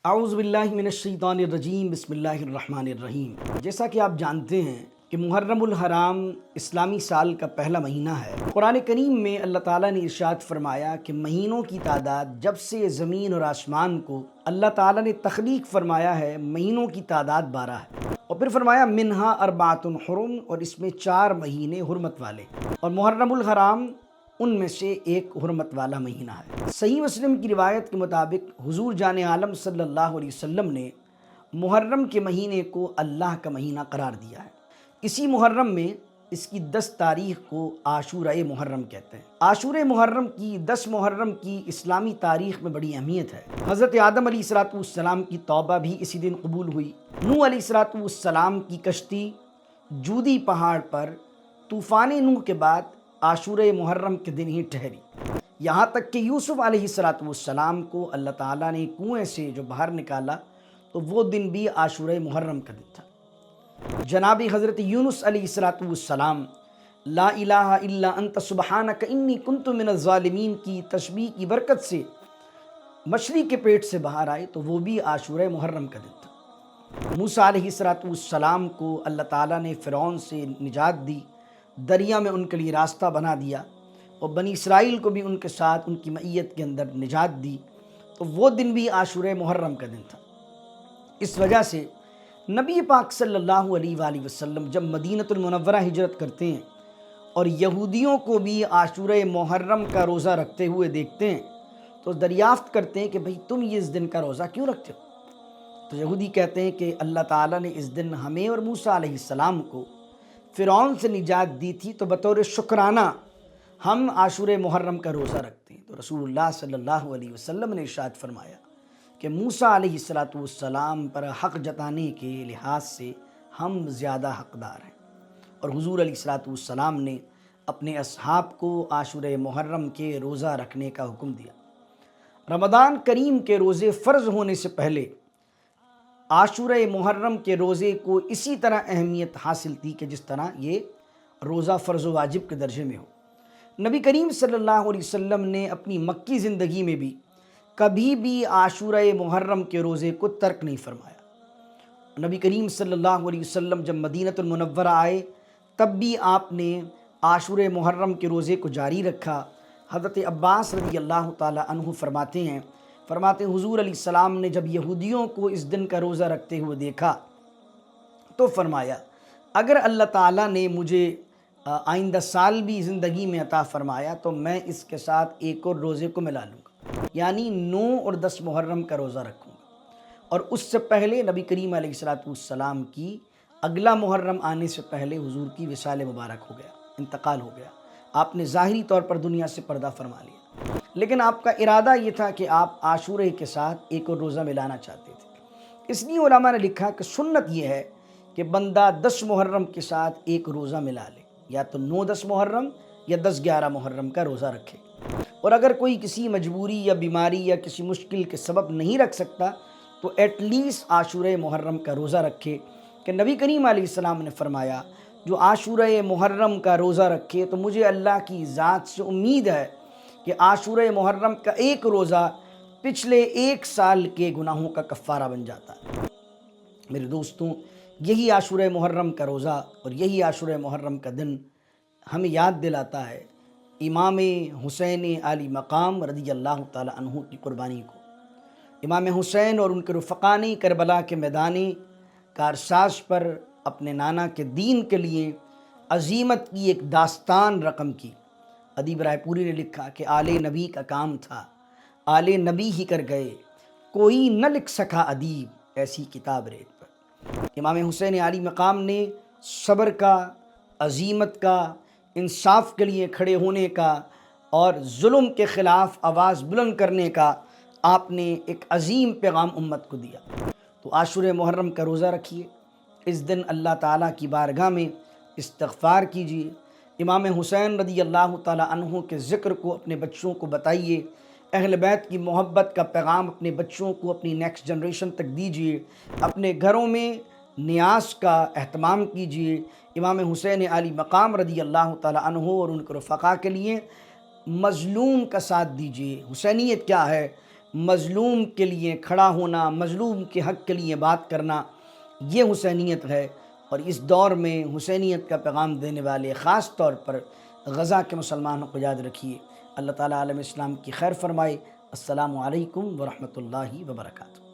اعوذ باللہ من الشیطان الرجیم، بسم اللہ الرحمن الرحیم۔ جیسا کہ آپ جانتے ہیں کہ محرم الحرام اسلامی سال کا پہلا مہینہ ہے۔ قرآن کریم میں اللہ تعالیٰ نے ارشاد فرمایا کہ مہینوں کی تعداد جب سے زمین اور آسمان کو اللہ تعالیٰ نے تخلیق فرمایا ہے، مہینوں کی تعداد 12 ہے۔ اور پھر فرمایا منہا اربعۃ حرم، اور اس میں 4 مہینے حرمت والے، اور محرم الحرام ان میں سے ایک حرمت والا مہینہ ہے۔ صحیح مسلم کی روایت کے مطابق حضور جان عالم صلی اللہ علیہ وسلم نے محرم کے مہینے کو اللہ کا مہینہ قرار دیا ہے۔ اسی محرم میں اس کی 10 تاریخ کو عاشورہ محرم کہتے ہیں۔ عاشورہ محرم کی 10 محرم کی اسلامی تاریخ میں بڑی اہمیت ہے۔ حضرت آدم علیہ السلام کی توبہ بھی اسی دن قبول ہوئی۔ نوح علیہ السلام کی کشتی جودی پہاڑ پر طوفان نوح کے بعد عاشورہ محرم کے دن ہی ٹھہری۔ یہاں تک کہ یوسف علیہ السلام کو اللہ تعالیٰ نے کنویں سے جو باہر نکالا تو وہ دن بھی عاشورہ محرم کا دن تھا۔ جناب حضرت یونس علیہ السلام لا الہ الا انت سبحانک انی کنت من الظالمین کی تسبیح کی برکت سے مچھلی کے پیٹ سے باہر آئے تو وہ بھی عاشورہ محرم کا دن تھا۔ موسیٰ علیہ السلام کو اللہ تعالیٰ نے فرعون سے نجات دی، دریا میں ان کے لیے راستہ بنا دیا، اور بنی اسرائیل کو بھی ان کے ساتھ ان کی معیت کے اندر نجات دی، تو وہ دن بھی عاشورہ محرم کا دن تھا۔ اس وجہ سے نبی پاک صلی اللہ علیہ وآلہ وسلم جب مدینہ المنورہ ہجرت کرتے ہیں اور یہودیوں کو بھی عاشورہ محرم کا روزہ رکھتے ہوئے دیکھتے ہیں تو دریافت کرتے ہیں کہ بھئی تم یہ اس دن کا روزہ کیوں رکھتے ہو؟ تو یہودی کہتے ہیں کہ اللہ تعالیٰ نے اس دن ہمیں اور موسیٰ علیہ السلام کو فرعون سے نجات دی تھی، تو بطور شکرانہ ہم عاشورہ محرم کا روزہ رکھتے ہیں۔ تو رسول اللہ صلی اللہ علیہ وسلم نے ارشاد فرمایا کہ موسیٰ علیہ السلام پر حق جتانے کے لحاظ سے ہم زیادہ حقدار ہیں، اور حضور علیہ السلام نے اپنے اصحاب کو عاشورہ محرم کے روزہ رکھنے کا حکم دیا۔ رمضان کریم کے روزے فرض ہونے سے پہلے عاشورہ محرم کے روزے کو اسی طرح اہمیت حاصل تھی کہ جس طرح یہ روزہ فرض و واجب کے درجے میں ہو۔ نبی کریم صلی اللہ علیہ وسلم نے اپنی مکی زندگی میں بھی کبھی بھی عاشورہ محرم کے روزے کو ترک نہیں فرمایا۔ نبی کریم صلی اللہ علیہ وسلم جب مدینہ المنورہ آئے تب بھی آپ نے عاشورہ محرم کے روزے کو جاری رکھا۔ حضرت عباس رضی اللہ تعالی عنہ فرماتے ہیں حضور علیہ السلام نے جب یہودیوں کو اس دن کا روزہ رکھتے ہوئے دیکھا تو فرمایا اگر اللہ تعالیٰ نے مجھے آئندہ سال بھی زندگی میں عطا فرمایا تو میں اس کے ساتھ ایک اور روزے کو ملا لوں گا، یعنی 9 اور 10 محرم کا روزہ رکھوں گا۔ اور اس سے پہلے نبی کریم علیہ السلام کی اگلا محرم آنے سے پہلے حضور کی وصال مبارک ہو گیا، انتقال ہو گیا، آپ نے ظاہری طور پر دنیا سے پردہ فرما لیا، لیکن آپ کا ارادہ یہ تھا کہ آپ عاشورہ کے ساتھ ایک اور روزہ ملانا چاہتے تھے۔ اس لیے علماء نے لکھا کہ سنت یہ ہے کہ بندہ 10 محرم کے ساتھ ایک روزہ ملا لے، یا تو 9-10 محرم یا 10-11 محرم کا روزہ رکھے، اور اگر کوئی کسی مجبوری یا بیماری یا کسی مشکل کے سبب نہیں رکھ سکتا تو ایٹ لیسٹ عاشورہ محرم کا روزہ رکھے، کہ نبی کریم علیہ السلام نے فرمایا جو عاشورہ محرم کا روزہ رکھے تو مجھے اللہ کی ذات سے امید ہے کہ عاشورہ محرم کا ایک روزہ پچھلے 1 سال کے گناہوں کا کفارہ بن جاتا ہے۔ میرے دوستوں، یہی عاشورہ محرم کا روزہ اور یہی عاشورہ محرم کا دن ہمیں یاد دلاتا ہے امام حسین علی مقام رضی اللہ تعالی عنہ کی قربانی کو۔ امام حسین اور ان کے رفقا نے کربلا کے میدان کارساز پر اپنے نانا کے دین کے لیے عزیمت کی ایک داستان رقم کی۔ ادیب رائے پوری نے لکھا کہ آل نبی کا کام تھا، آل نبی ہی کر گئے، کوئی نہ لکھ سکا ادیب ایسی کتاب ریت پر۔ امام حسین علی مقام نے صبر کا، عزیمت کا، انصاف کے لیے کھڑے ہونے کا اور ظلم کے خلاف آواز بلند کرنے کا آپ نے ایک عظیم پیغام امت کو دیا۔ تو عاشورہ محرم کا روزہ رکھیے، اس دن اللہ تعالیٰ کی بارگاہ میں استغفار کیجیے، امام حسین رضی اللہ تعالیٰ عنہ کے ذکر کو اپنے بچوں کو بتائیے، اہل بیت کی محبت کا پیغام اپنے بچوں کو، اپنی نیکسٹ جنریشن تک دیجیے، اپنے گھروں میں نیاز کا اہتمام کیجیے، امام حسین علی مقام رضی اللہ تعالیٰ عنہ اور ان کے رفقا کے لیے مظلوم کا ساتھ دیجیے۔ حسینیت کیا ہے؟ مظلوم کے لیے کھڑا ہونا، مظلوم کے حق کے لیے بات کرنا، یہ حسینیت ہے۔ اور اس دور میں حسینیت کا پیغام دینے والے خاص طور پر غزہ کے مسلمانوں کو یاد رکھیے۔ اللہ تعالیٰ عالم اسلام کی خیر فرمائے۔ السلام علیکم ورحمۃ اللہ وبرکاتہ۔